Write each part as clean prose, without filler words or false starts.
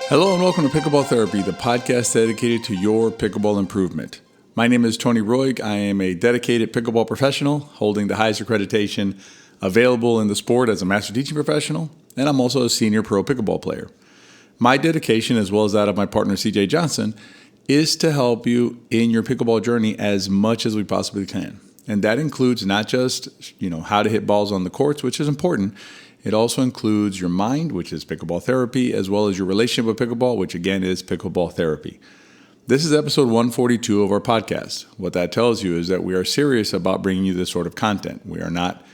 Hello and welcome to Pickleball Therapy, the podcast dedicated to your pickleball improvement. My name is Tony Roig. I am a dedicated pickleball professional holding the highest accreditation available in the sport as a master teaching professional, and I'm also a senior pro pickleball player. My dedication, as well as that of my partner CJ Johnson, is to help you in your pickleball journey as much as we possibly can. And that includes not just, how to hit balls on the courts, which is important. It also includes your mind, which is pickleball therapy, as well as your relationship with pickleball, which again is pickleball therapy. This is episode 142 of our podcast. What that tells you is that we are serious about bringing you this sort of content. We are not.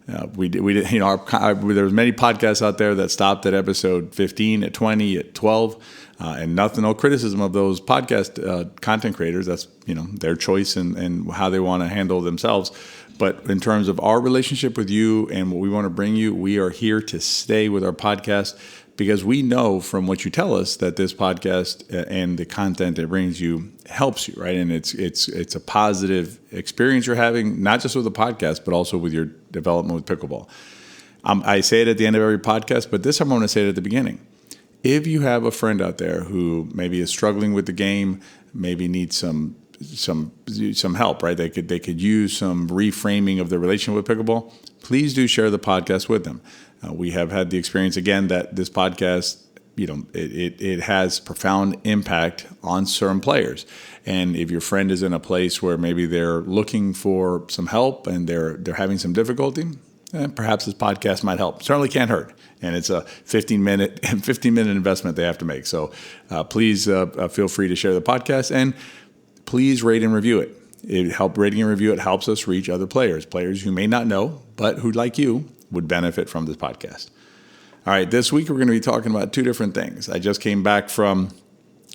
There's many podcasts out there that stopped at episode 15, at 20, at 12, and no criticism of those podcast content creators. That's their choice and how they want to handle themselves. But in terms of our relationship with you and what we want to bring you, we are here to stay with our podcast because we know from what you tell us that this podcast and the content it brings you helps you, right? And it's a positive experience you're having, not just with the podcast, but also with your development with pickleball. I say it at the end of every podcast, but this time I'm going to say it at the beginning. If you have a friend out there who maybe is struggling with the game, maybe needs some help, right? They could use some reframing of their relationship with pickleball. Please do share the podcast with them. We have had the experience again that this podcast, it has profound impact on certain players. And if your friend is in a place where maybe they're looking for some help and they're having some difficulty, perhaps this podcast might help. Certainly can't hurt. And it's a 15-minute investment they have to make. So please feel free to share the podcast and please rate and review it. Rating and review it helps us reach other players who may not know, but who, like you, would benefit from this podcast. All right, this week we're going to be talking about two different things. I just came back from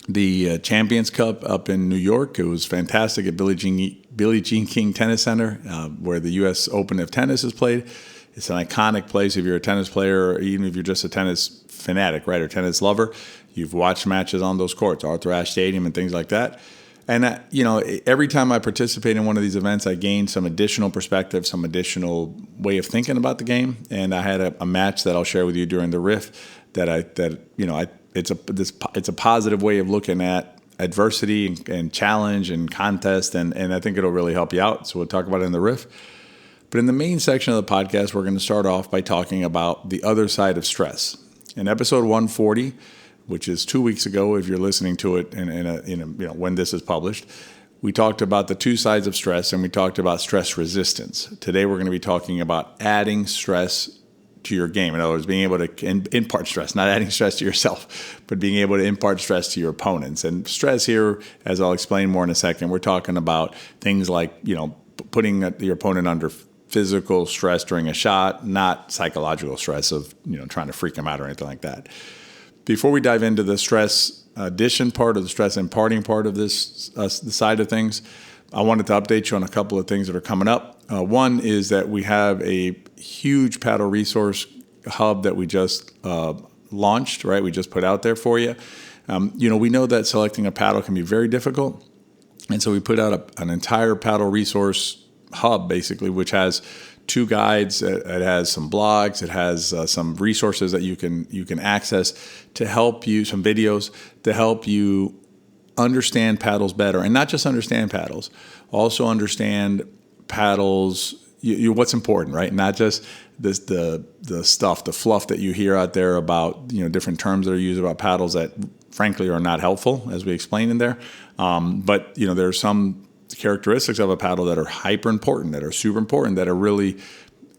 the Champions Cup up in New York. It was fantastic at Billie Jean King Tennis Center, where the U.S. Open of Tennis is played. It's an iconic place if you're a tennis player, or even if you're just a tennis fanatic, right, or tennis lover. You've watched matches on those courts, Arthur Ashe Stadium and things like that. And, every time I participate in one of these events, I gain some additional perspective, some additional way of thinking about the game. And I had a match that I'll share with you during the riff it's a positive way of looking at adversity and challenge and contest. And I think it'll really help you out. So we'll talk about it in the riff. But in the main section of the podcast, we're going to start off by talking about the other side of stress. In episode 140, which is 2 weeks ago, if you're listening to it when this is published, we talked about the two sides of stress, and we talked about stress resistance. Today, we're going to be talking about adding stress to your game. In other words, being able to impart stress, not adding stress to yourself, but being able to impart stress to your opponents. And stress here, as I'll explain more in a second, we're talking about things like, putting your opponent under physical stress during a shot, not psychological stress of, trying to freak them out or anything like that. Before we dive into the stress addition part or the stress imparting part of this the side of things, I wanted to update you on a couple of things that are coming up. One is that we have a huge paddle resource hub that we just launched, right? We just put out there for you. We know that selecting a paddle can be very difficult. And so we put out an entire paddle resource hub, basically, which has two guides. It has some blogs. It has some resources that you can access to help you, some videos to help you understand paddles better, and not just understand paddles, also understand paddles. What's important, right? Not just the stuff, the fluff that you hear out there about different terms that are used about paddles that frankly are not helpful, as we explained in there. But there are some characteristics of a paddle that are hyper important, that are super important, that are really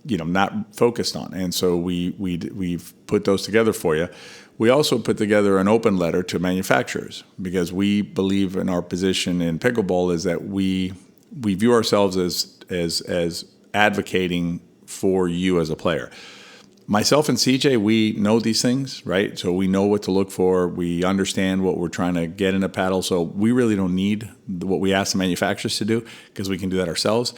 not focused on. And so we've put those together for you. We also put together an open letter to manufacturers because we believe in our position in pickleball is that we view ourselves as advocating for you as a player. Myself and CJ, we know these things, right? So we know what to look for. We understand what we're trying to get in a paddle. So we really don't need what we ask the manufacturers to do because we can do that ourselves.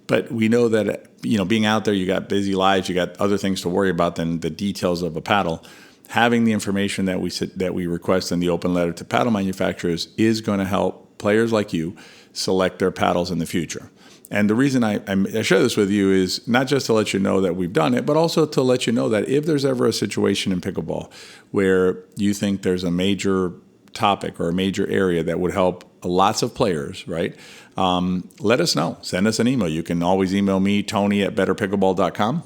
But we know that, being out there, you got busy lives, you got other things to worry about than the details of a paddle. Having the information that we request in the open letter to paddle manufacturers is going to help players like you select their paddles in the future. And the reason I share this with you is not just to let you know that we've done it, but also to let you know that if there's ever a situation in pickleball where you think there's a major topic or a major area that would help lots of players, right? Let us know. Send us an email. You can always email me, Tony@betterpickleball.com.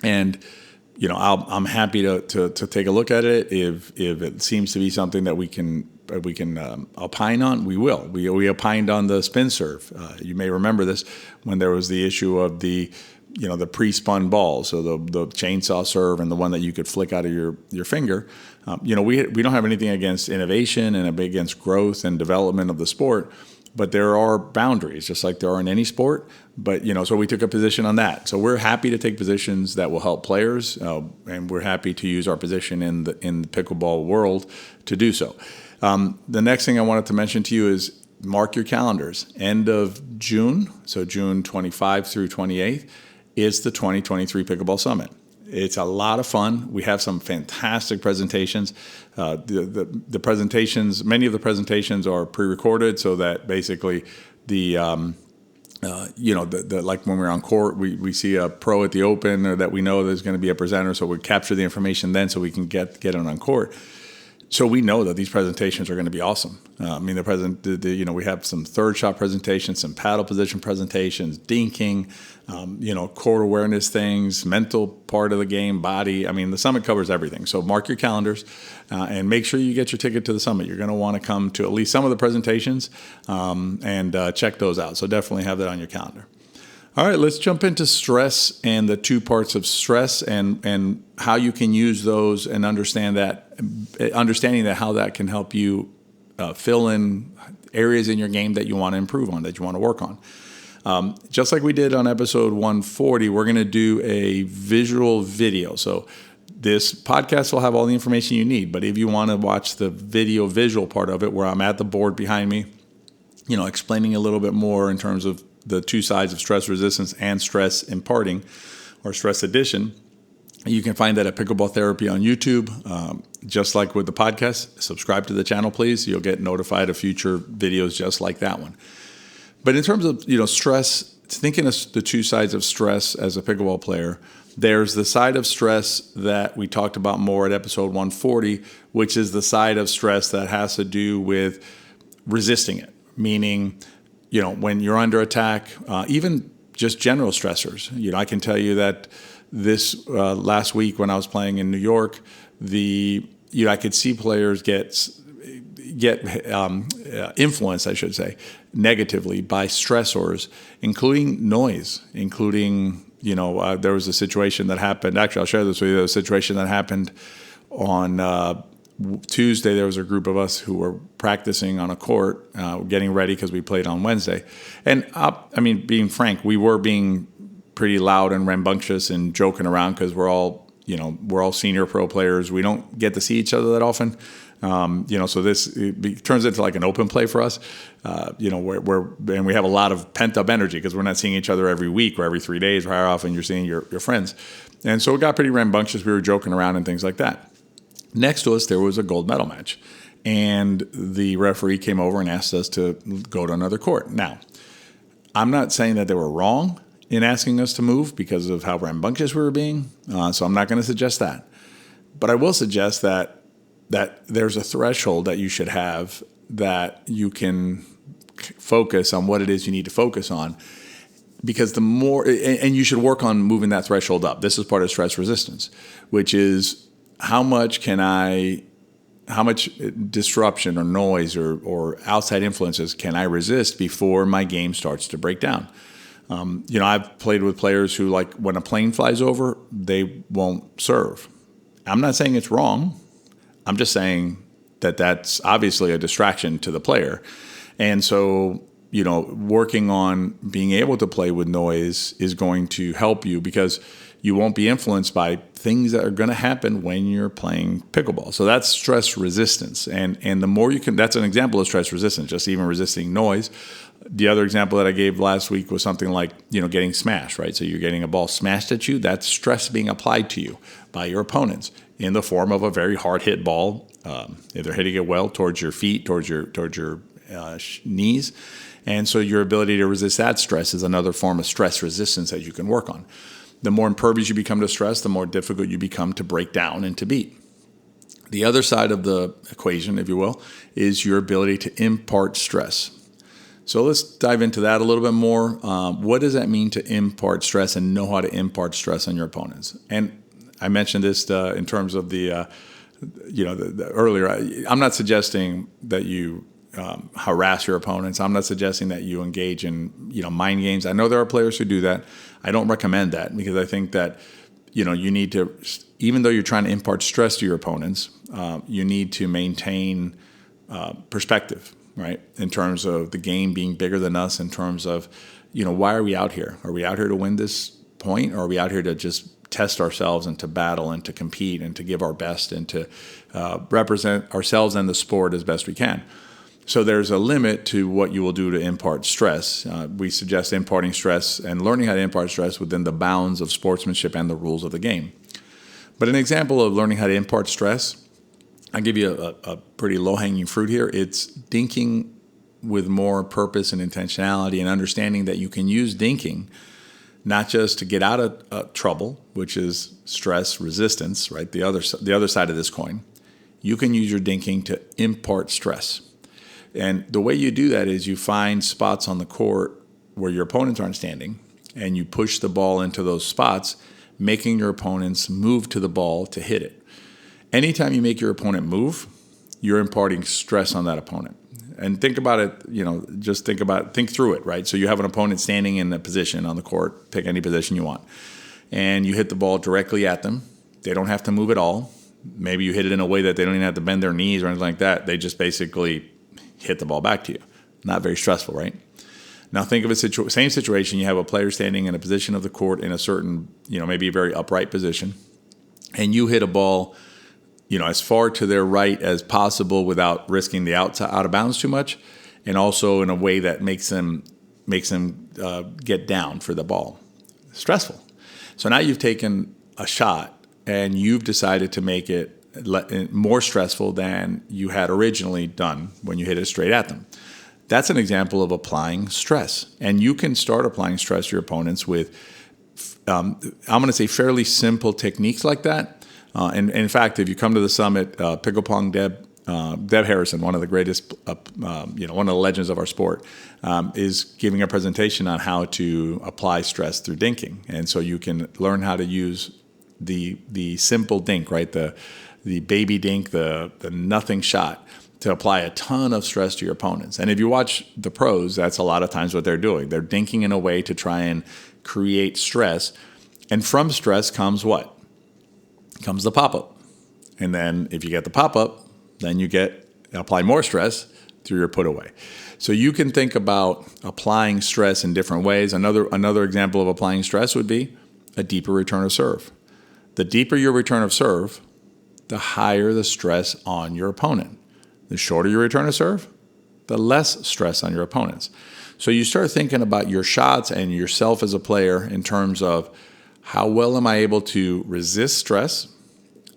And I'm happy to take a look at it. If it seems to be something that we can opine on, we will. We opined on the spin serve. You may remember this when there was the issue of the pre-spun ball, so the chainsaw serve and the one that you could flick out of your finger. We don't have anything against innovation and against growth and development of the sport, but there are boundaries, just like there are in any sport. But so we took a position on that. So we're happy to take positions that will help players, and we're happy to use our position in the pickleball world to do so. The next thing I wanted to mention to you is mark your calendars. End of June, so June 25 through 28th, is the 2023 Pickleball Summit. It's a lot of fun. We have some fantastic presentations. The presentations, many of the presentations are pre-recorded, so that basically like when we're on court, we see a pro at the Open, or that we know there's going to be a presenter, so we capture the information then, so we can get it on court. So we know that these presentations are going to be awesome. We have some third shot presentations, some paddle position presentations, dinking, court awareness things, mental part of the game, body. The summit covers everything. So mark your calendars and make sure you get your ticket to the summit. You're going to want to come to at least some of the presentations and check those out. So definitely have that on your calendar. All right, let's jump into stress and the two parts of stress and how you can use those and understanding that how that can help you fill in areas in your game that you want to improve on, that you want to work on. Just like we did on episode 140, we're going to do a visual video. So this podcast will have all the information you need, but if you want to watch the visual part of it, where I'm at the board behind me, explaining a little bit more in terms of the two sides of stress resistance and stress imparting or stress addition, you can find that at Pickleball Therapy on YouTube. Just like with the podcast, subscribe to the channel, please. You'll get notified of future videos just like that one. But in terms of stress, thinking of the two sides of stress as a pickleball player, there's the side of stress that we talked about more at episode 140, which is the side of stress that has to do with resisting it, meaning when you're under attack, even just general stressors. I can tell you that this last week when I was playing in New York, I could see players get influenced, I should say, negatively by stressors, including noise, there was a situation that happened. Actually, I'll share this with you. There was a situation that happened on Tuesday. There was a group of us who were practicing on a court, getting ready because we played on Wednesday. And being frank, we were being pretty loud and rambunctious and joking around because we're all senior pro players. We don't get to see each other that often. So it turns into like an open play for us. And we have a lot of pent up energy because we're not seeing each other every week or every 3 days, or how often you're seeing your friends. And so it got pretty rambunctious. We were joking around and things like that. Next to us, there was a gold medal match, and the referee came over and asked us to go to another court. Now, I'm not saying that they were wrong in asking us to move because of how rambunctious we were being, so I'm not going to suggest that. But I will suggest that there's a threshold that you should have that you can focus on what it is you need to focus on, because the more, and you should work on moving that threshold up. This is part of stress resistance, which is how much disruption or noise or outside influences can I resist before my game starts to break down? I've played with players who, like, when a plane flies over, they won't serve. I'm not saying it's wrong. I'm just saying that that's obviously a distraction to the player. And so, working on being able to play with noise is going to help you, because you won't be influenced by things that are going to happen when you're playing pickleball. So that's stress resistance. And the more you can, that's an example of stress resistance, just even resisting noise. The other example that I gave last week was something like, getting smashed, right? So you're getting a ball smashed at you. That's stress being applied to you by your opponents in the form of a very hard hit ball. If they're hitting it well towards your feet, towards your knees. And so your ability to resist that stress is another form of stress resistance that you can work on. The more impervious you become to stress, the more difficult you become to break down and to beat. The other side of the equation, if you will, is your ability to impart stress. So let's dive into that a little bit more. What does that mean to impart stress and know how to impart stress on your opponents? And I mentioned this in terms of the earlier. I'm not suggesting that you harass your opponents. I'm not suggesting that you engage in mind games. I know there are players who do that. I don't recommend that because I think that you need to, even though you're trying to impart stress to your opponents, you need to maintain perspective, right? In terms of the game being bigger than us, in terms of why are we out here? Are we out here to win this point, or are we out here to just test ourselves and to battle and to compete and to give our best and to represent ourselves and the sport as best we can? So there's a limit to what you will do to impart stress. We suggest imparting stress and learning how to impart stress within the bounds of sportsmanship and the rules of the game. But an example of learning how to impart stress, I'll give you a pretty low-hanging fruit here. It's dinking with more purpose and intentionality, and understanding that you can use dinking not just to get out of trouble, which is stress resistance, right? The other side of this coin. You can use your dinking to impart stress. And the way you do that is you find spots on the court where your opponents aren't standing, and you push the ball into those spots, making your opponents move to the ball to hit it. Anytime you make your opponent move, you're imparting stress on that opponent. And think about it, think through it, right? So you have an opponent standing in a position on the court, pick any position you want, and you hit the ball directly at them. They don't have to move at all. Maybe you hit it in a way that they don't even have to bend their knees or anything like that. They just basically hit the ball back to you. Not very stressful, right? Now think of a same situation. You have a player standing in a position of the court in a certain, maybe a very upright position, and you hit a ball, as far to their right as possible without risking the out of bounds too much, and also in a way that makes them get down for the ball. Stressful. So now you've taken a shot and you've decided to make it more stressful than you had originally done when you hit it straight at them. That's an example of applying stress. And you can start applying stress to your opponents with, I'm going to say, fairly simple techniques like that. And in fact, if you come to the summit, Pickleball Deb Harrison, one of the greatest, one of the legends of our sport, is giving a presentation on how to apply stress through dinking. And so you can learn how to use the simple dink, right? The baby dink, the nothing shot, to apply a ton of stress to your opponents. And if you watch the pros, that's a lot of times what they're doing. They're dinking in a way to try and create stress. And from stress comes what? Comes the pop-up. And then if you get the pop-up, then you apply more stress through your put away. So you can think about applying stress in different ways. Another example of applying stress would be a deeper return of serve. The deeper your return of serve, the higher the stress on your opponent. The shorter your return of serve, the less stress on your opponents. So you start thinking about your shots and yourself as a player in terms of how well am I able to resist stress,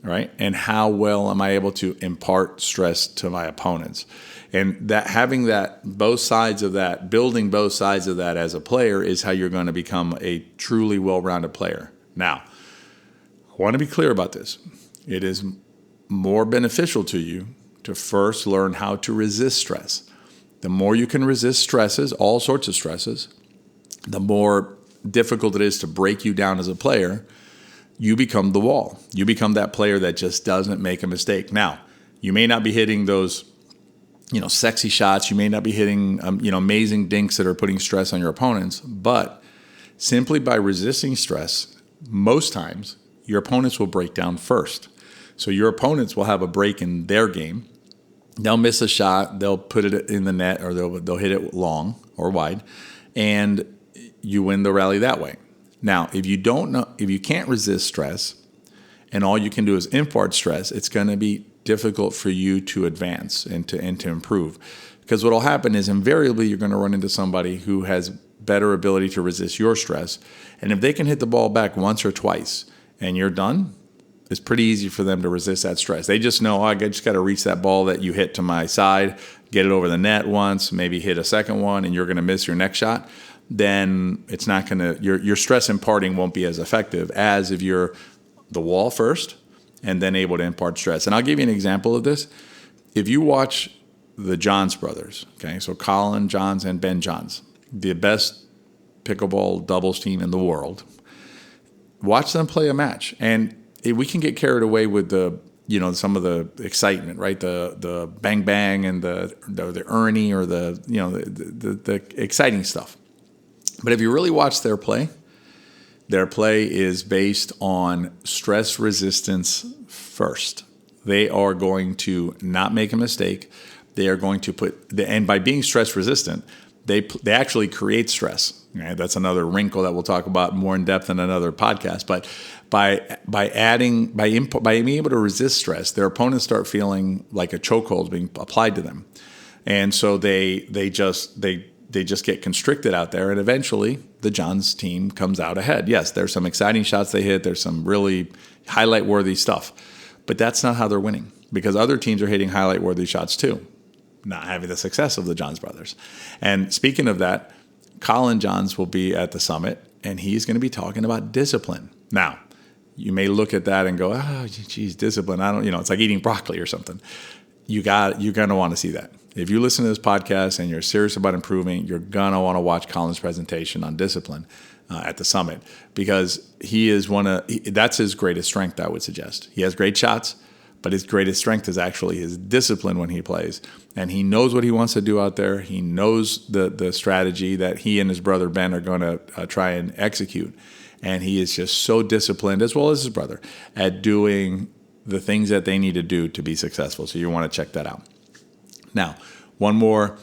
right? And how well am I able to impart stress to my opponents? And that having that both sides of that, building both sides of that as a player is how you're going to become a truly well-rounded player. Now, I want to be clear about this. It is more beneficial to you to first learn how to resist stress. The more you can resist stresses, all sorts of stresses, the more difficult it is to break you down as a player. You become the wall. You become that player that just doesn't make a mistake. Now, you may not be hitting those, sexy shots. You may not be hitting, amazing dinks that are putting stress on your opponents. But simply by resisting stress, most times your opponents will break down first. So your opponents will have a break in their game. They'll miss a shot. They'll put it in the net, or they'll hit it long or wide, and you win the rally that way. Now, if you can't resist stress, and all you can do is impart stress, it's going to be difficult for you to advance and to improve. Because what will happen is invariably you're going to run into somebody who has better ability to resist your stress, and if they can hit the ball back once or twice and you're done, it's pretty easy for them to resist that stress. They just know, I just got to reach that ball that you hit to my side, get it over the net once, maybe hit a second one, and you're going to miss your next shot. Then it's not going to, your stress imparting won't be as effective as if you're the wall first and then able to impart stress. And I'll give you an example of this. If you watch the Johns brothers, okay, so Colin Johns and Ben Johns, the best pickleball doubles team in the world, watch them play a match. And we can get carried away with some of the excitement, right? The bang bang and the Ernie or the exciting stuff. But if you really watch their play is based on stress resistance first. They are going to not make a mistake. They are going to and by being stress resistant, they actually create stress. Right? That's another wrinkle that we'll talk about more in depth in another podcast. But by being able to resist stress, their opponents start feeling like a chokehold is being applied to them, and so they just get constricted out there, and eventually the Johns team comes out ahead. Yes, there's some exciting shots they hit. There's some really highlight-worthy stuff, but that's not how they're winning, because other teams are hitting highlight-worthy shots too, not having the success of the Johns brothers. And speaking of that, Colin Johns will be at the summit, and he's going to be talking about discipline. Now, you may look at that and go, "Oh, geez, discipline. I don't, it's like eating broccoli or something." You're going to want to see that. If you listen to this podcast and you're serious about improving, you're going to want to watch Colin's presentation on discipline at the summit, because that's his greatest strength, I would suggest. He has great shots, but his greatest strength is actually his discipline when he plays. And he knows what he wants to do out there. He knows the strategy that he and his brother Ben are going to try and execute. And he is just so disciplined, as well as his brother, at doing the things that they need to do to be successful. So you want to check that out. Now, one more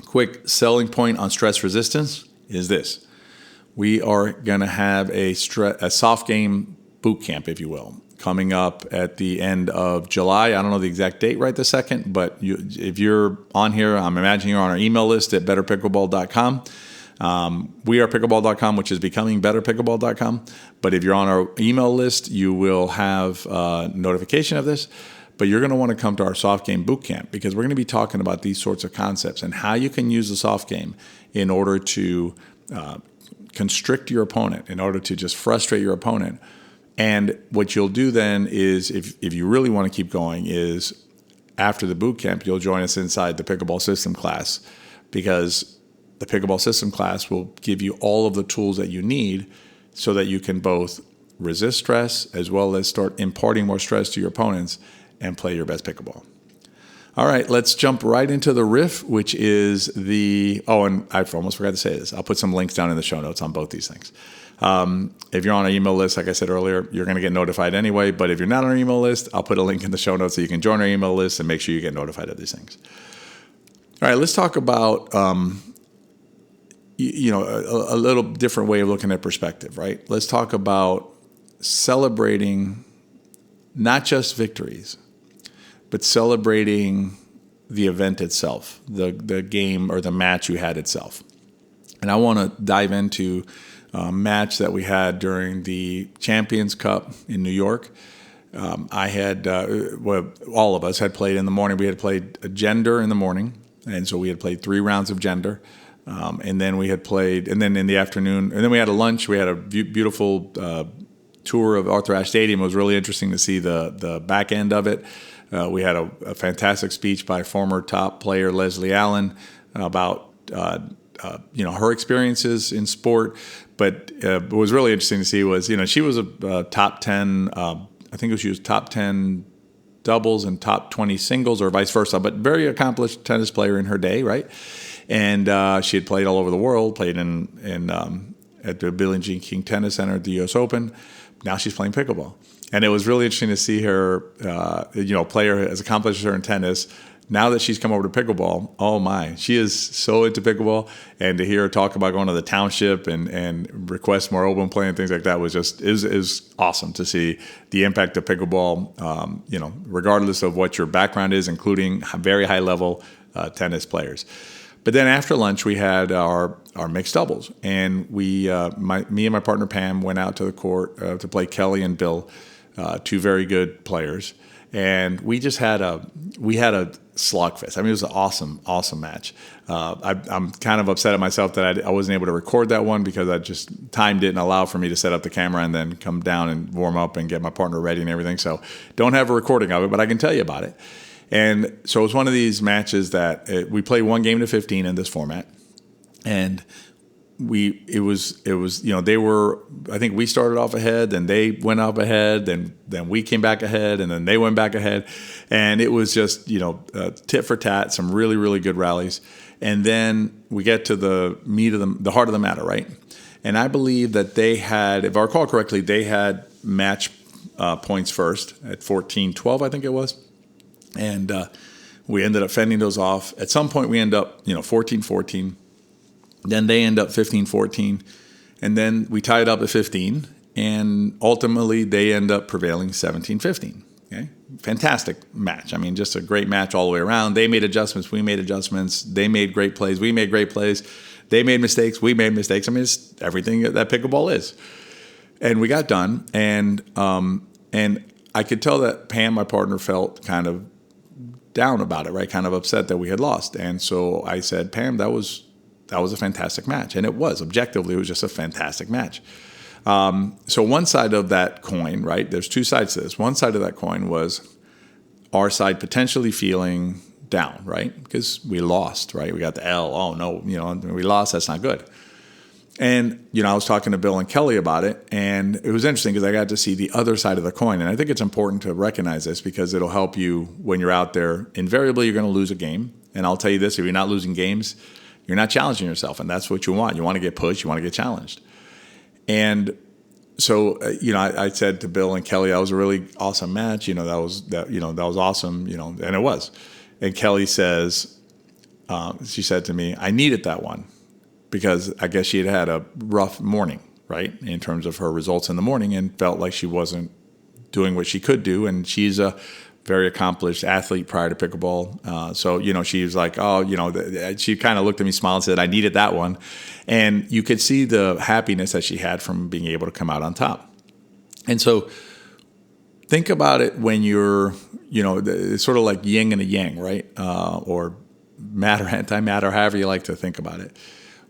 quick selling point on stress resistance is this. We are going to have a soft game boot camp, if you will, coming up at the end of July. I don't know the exact date right this second, but if you're on here, I'm imagining you're on our email list at betterpickleball.com. wearepickleball.com, which is becoming betterpickleball.com. But if you're on our email list, you will have notification of this. But you're going to want to come to our soft game boot camp, because we're going to be talking about these sorts of concepts and how you can use the soft game in order to constrict your opponent, in order to just frustrate your opponent. And what you'll do then is, if you really want to keep going, is after the boot camp, you'll join us inside the Pickleball System class, because the Pickleball System class will give you all of the tools that you need so that you can both resist stress as well as start imparting more stress to your opponents and play your best pickleball. All right, let's jump right into the riff, which is and I almost forgot to say this. I'll put some links down in the show notes on both these things. If you're on our email list, like I said earlier, you're going to get notified anyway. But if you're not on our email list, I'll put a link in the show notes so you can join our email list and make sure you get notified of these things. All right, let's talk about a little different way of looking at perspective, right? Let's talk about celebrating not just victories, but celebrating the event itself, the game or the match you had itself. And I want to dive into a match that we had during the Champions Cup in New York. I had, all of us had played in the morning. We had played a gender in the morning, and so we had played 3 rounds of gender. And then we had played, and then in the afternoon, and then we had a lunch. We had a beautiful tour of Arthur Ashe Stadium. It was really interesting to see the back end of it. We had a fantastic speech by former top player Leslie Allen about her experiences in sport. But what was really interesting to see was, she was a top 10. I think she was top 10 doubles and top 20 singles, or vice versa. But very accomplished tennis player in her day, right? And she had played all over the world. Played at the Billie Jean King Tennis Center at the U.S. Open. Now she's playing pickleball. And it was really interesting to see her, player as accomplished as her in tennis. Now that she's come over to pickleball, oh my, she is so into pickleball. And to hear her talk about going to the township and request more open play and things like that was is awesome to see the impact of pickleball, regardless of what your background is, including very high level tennis players. But then after lunch, we had our mixed doubles, and me and my partner Pam went out to the court to play Kelly and Bill. two very good players, and we had a slugfest. I mean, it was an awesome match. I'm kind of upset at myself that I wasn't able to record that one because time didn't allow for me to set up the camera and then come down and warm up and get my partner ready and everything. So don't have a recording of it, but I can tell you about it. And so it was one of these matches that we played 1 game to 15 in this format, and it was they were, I think we started off ahead, then they went up ahead, then we came back ahead, and then they went back ahead, and it was just tit for tat, some really, really good rallies. And then we get to the meat of the heart of the matter, right? And I believe that they had, if I recall correctly, they had match points first at 14-12, I think it was. And we ended up fending those off. At some point, we end up 14-14. Then they end up 15-14. And then we tie it up at 15. And ultimately, they end up prevailing 17-15. Okay? Fantastic match. I mean, just a great match all the way around. They made adjustments. We made adjustments. They made great plays. We made great plays. They made mistakes. We made mistakes. I mean, it's everything that pickleball is. And we got done. And I could tell that Pam, my partner, felt kind of down about it, right? Kind of upset that we had lost. And so I said, Pam, that was a fantastic match. And it was. Objectively, it was just a fantastic match. So one side of that coin, right? There's two sides to this. One side of that coin was our side potentially feeling down, right? Because we lost, right? We got the L. Oh, no, we lost. That's not good. And, I was talking to Bill and Kelly about it, and it was interesting because I got to see the other side of the coin. And I think it's important to recognize this because it'll help you when you're out there. Invariably, you're going to lose a game. And I'll tell you this, if you're not losing games, you're not challenging yourself. And that's what you want. You want to get pushed. You want to get challenged. And so, I said to Bill and Kelly, that was a really awesome match. That was awesome, and it was. And Kelly says, she said to me, I needed that one. Because I guess she had a rough morning, right, in terms of her results in the morning and felt like she wasn't doing what she could do. And she's a very accomplished athlete prior to pickleball. So, she was like, she kind of looked at me, smiled, and said, I needed that one. And you could see the happiness that she had from being able to come out on top. And so think about it when you're, it's sort of like yin and a yang, right, or matter, antimatter, however you like to think about it.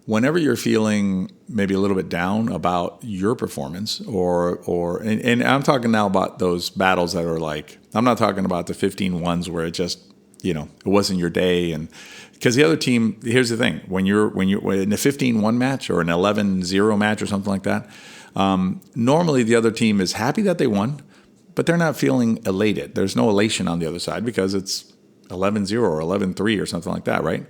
Whenever you're feeling maybe a little bit down about your performance and I'm talking now about those battles that are like, I'm not talking about the 15-1s where it just, it wasn't your day. And because the other team, here's the thing, when you're in a 15-1 match or an 11-0 match or something like that, normally the other team is happy that they won, but they're not feeling elated. There's no elation on the other side because it's 11-0 or 11-3 or something like that, right?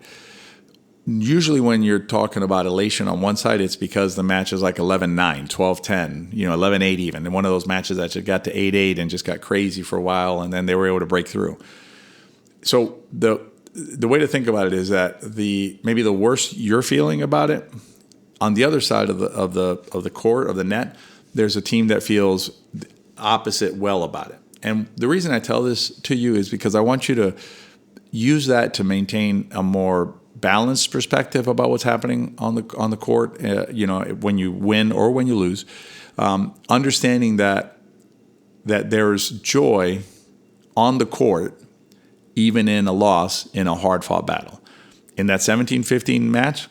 Usually when you're talking about elation on one side, it's because the match is like 11-9, 12-10, 11-8 even. And one of those matches that just got to 8-8 and just got crazy for a while, and then they were able to break through. So the way to think about it is that maybe the worse you're feeling about it, on the other side of the court, of the net, there's a team that feels opposite well about it. And the reason I tell this to you is because I want you to use that to maintain a more balanced perspective about what's happening on the court, when you win or when you lose, understanding that there's joy on the court, even in a loss in a hard-fought battle. In that 17-15 match,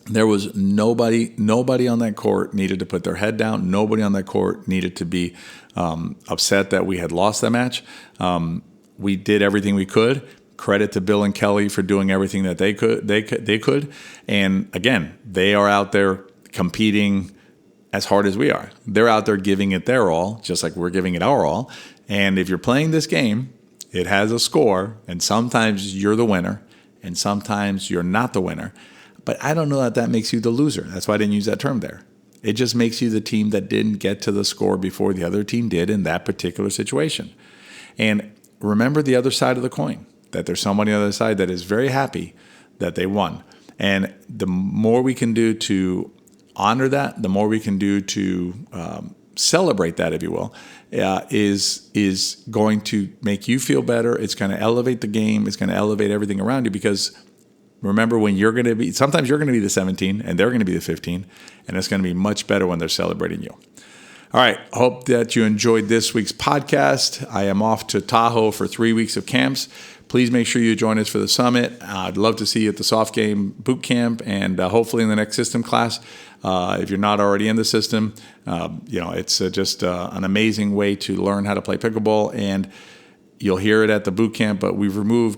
there was nobody on that court needed to put their head down. Nobody on that court needed to be upset that we had lost that match. We did everything we could. Credit to Bill and Kelly for doing everything that they could. And again, they are out there competing as hard as we are. They're out there giving it their all, just like we're giving it our all. And if you're playing this game, it has a score, and sometimes you're the winner, and sometimes you're not the winner. But I don't know that makes you the loser. That's why I didn't use that term there. It just makes you the team that didn't get to the score before the other team did in that particular situation. And remember the other side of the coin, that there's somebody on the other side that is very happy that they won. And the more we can do to honor that, the more we can do to celebrate that, if you will, is going to make you feel better. It's going to elevate the game. It's going to elevate everything around you because remember sometimes you're going to be the 17 and they're going to be the 15, and it's going to be much better when they're celebrating you. All right. Hope that you enjoyed this week's podcast. I am off to Tahoe for 3 weeks of camps. Please make sure you join us for the summit. I'd love to see you at the soft game boot camp and hopefully in the next system class. If you're not already in the system, it's just an amazing way to learn how to play pickleball. And you'll hear it at the boot camp, but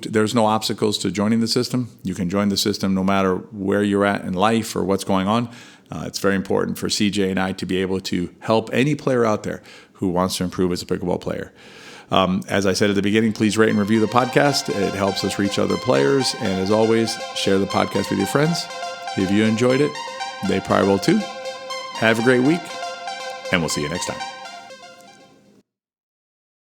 there's no obstacles to joining the system. You can join the system no matter where you're at in life or what's going on. It's very important for CJ and I to be able to help any player out there who wants to improve as a pickleball player. As I said at the beginning, please rate and review the podcast. It helps us reach other players. And as always, share the podcast with your friends. If you enjoyed it, they probably will too. Have a great week, and we'll see you next time.